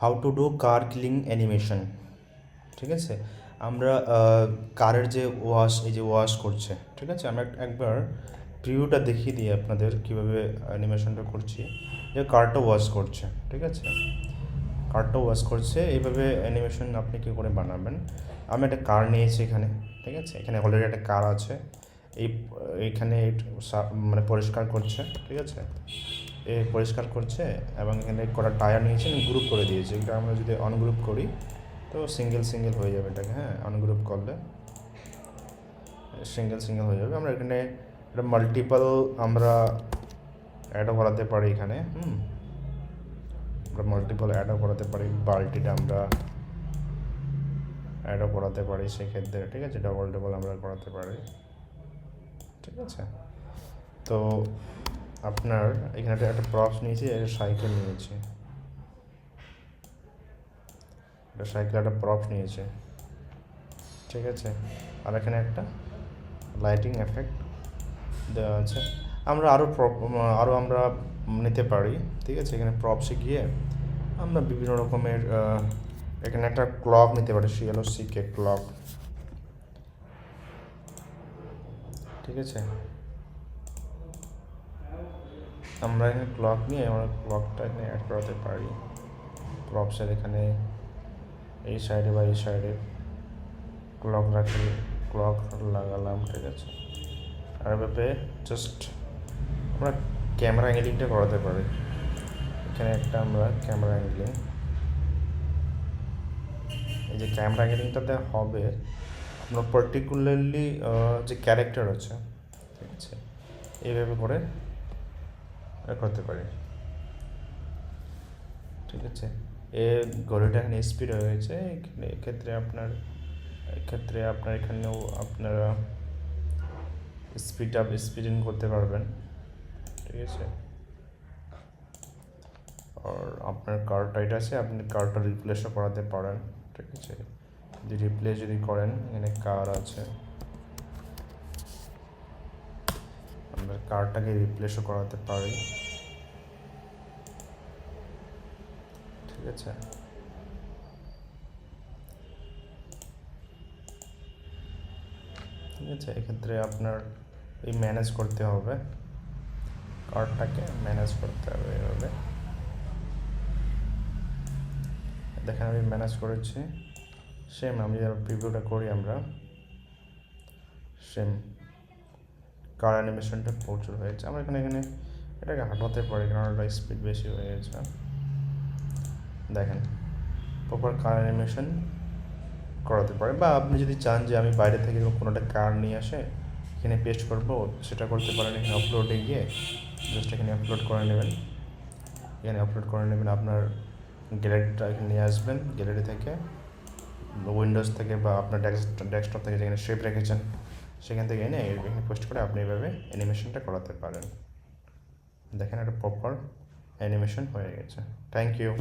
How to do car killing animation. ঠিক আছে, আমরা কারের যে ওয়াশ করছে, ঠিক আছে, আমরা একবার প্রিভিউটা দেখিয়ে দিই আপনাদের কীভাবে অ্যানিমেশনটা করছি। যে কারটা ওয়াশ করছে, ঠিক আছে, কারটা ওয়াশ করছে, এইভাবে অ্যানিমেশন আপনি কী করে বানাবেন। আমি একটা কার নিয়েছি এখানে, ঠিক আছে, এখানে অলরেডি একটা কার আছে, এইখানে মানে পরিষ্কার করছে, ঠিক আছে, পরিষ্কার করছে এবং এখানে কটা টায়ার নিয়েছি, গ্রুপ করে দিয়েছি। এটা আমরা যদি অনগ্রুপ করি তো সিঙ্গেল সিঙ্গেল হয়ে যাবে এটাকে, হ্যাঁ, অনগ্রুপ করলে সিঙ্গেল সিঙ্গেল হয়ে যাবে। আমরা এখানে এটা মাল্টিপল আমরা অ্যাডও করাতে পারি এখানে, আমরা মাল্টিপল অ্যাডও করাতে পারি, বাল্টিটা আমরা অ্যাডও করাতে পারি সেক্ষেত্রে, ঠিক আছে, ডবল আমরা করাতে পারি, ঠিক আছে। তো আপনার এখানে একটা প্রপস নিয়েছি, একটা সাইকেল নিয়েছি, একটা প্রপস নিয়েছে, ঠিক আছে, আর এখানে একটা লাইটিং এফেক্ট দেওয়া আছে। আমরা আরও আমরা নিতে পারি, ঠিক আছে। এখানে প্রপসে গিয়ে আমরা বিভিন্ন রকমের এখানে একটা ক্লক নিতে পারি, CLOCK ক্লক, ঠিক আছে। আমরা এখানে ক্লক নিয়ে আমরা ক্লকটা এখানে অ্যাড করাতে পারি প্রপসের এখানে এই সাইডে বা এই সাইডে ক্লক লাগালাম, ঠিক আছে। আর এভাবে জাস্ট আমরা ক্যামেরা অ্যাঙ্গেলিংটা করাতে পারি। এখানে একটা আমরা ক্যামেরা অ্যাঙ্গেলিং, এই যে ক্যামেরা অ্যাঙ্গেলিংটাতে হবে আমরা পার্টিকুলারলি যে ক্যারেক্টার আছে, ঠিক আছে, এইভাবে করে করতে পারি, ঠিক আছে। ঘড়িটা এখানে স্পিড হয়ে গেছে, এক্ষেত্রে আপনার এখানেও আপনারা স্পিডিং করতে পারবেন, ঠিক আছে। আর আপনার কারটা এটা আছে, আপনি কারটা রিপ্লেসও করাতে পারেন, ঠিক আছে। রিপ্লেস যদি করেন, এখানে কার আছে, আমরা কারটাকে রিপ্লেসও করাতে পারি, ঠিক আছে। ঠিক আছে, এক্ষেত্রে আপনার ম্যানেজ করতে হবে, কারটাকে ম্যানেজ করতে হবে এভাবে। দেখেন আমি ম্যানেজ করেছি, সেম আমি প্রিভিউটা করি, আমরা সেম কার অ্যানিমেশনটা প্রচুর হয়েছে। আমরা এখানে এটাকে হাঁটাতে পারি কারণ এটা স্পিড বেশি হয়ে গেছে। দেখেন প্রপার কার অ্যানিমেশন করাতে পারে, বা আপনি যদি চান যে আমি বাইরে থেকে কোনোটা কার নিয়ে আসে এখানে পেস্ট করবো, সেটা করতে পারেন। এখানে আপলোডে গিয়ে জাস্ট এখানে আপলোড করে নেবেন, আপনার গ্যালারিটা এখানে নিয়ে আসবেন, গ্যালারি থেকে উইন্ডোজ থেকে বা আপনার ডেস্কটপ থেকে যেখানে সেভ রেখেছেন সেখান থেকে এনে এখানে পোস্ট করে আপনি এভাবে অ্যানিমেশনটা করাতে পারেন। দেখেন একটা প্রপার অ্যানিমেশন হয়ে গেছে। Thank you.